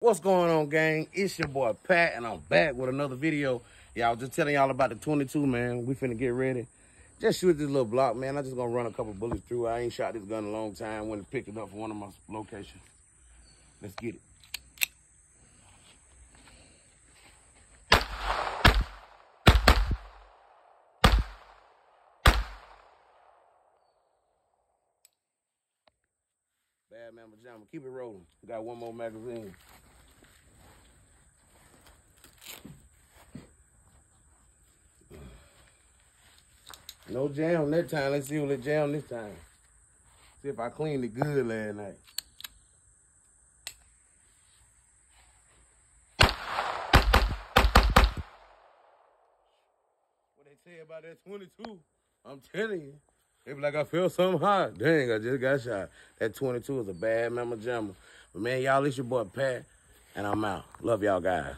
What's going on, gang? It's your boy Pat, and I'm back with another video. Yeah, I was just telling y'all about the 22, man. We finna get ready. Just shoot this little block, man. I'm just gonna run a couple bullets through. I ain't shot this gun in a long time. Went and picked it up from one of my locations. Let's get it. Bad man pajama. Keep it rolling. We got one more magazine. No jam that time. Let's see what the jam this time. See if I cleaned it good last night. What they say about that 22, I'm telling you. They be like, I feel something hot. Dang, I just got shot. That 22 is a bad mamma jamma. But man, y'all, it's your boy Pat, and I'm out. Love y'all guys.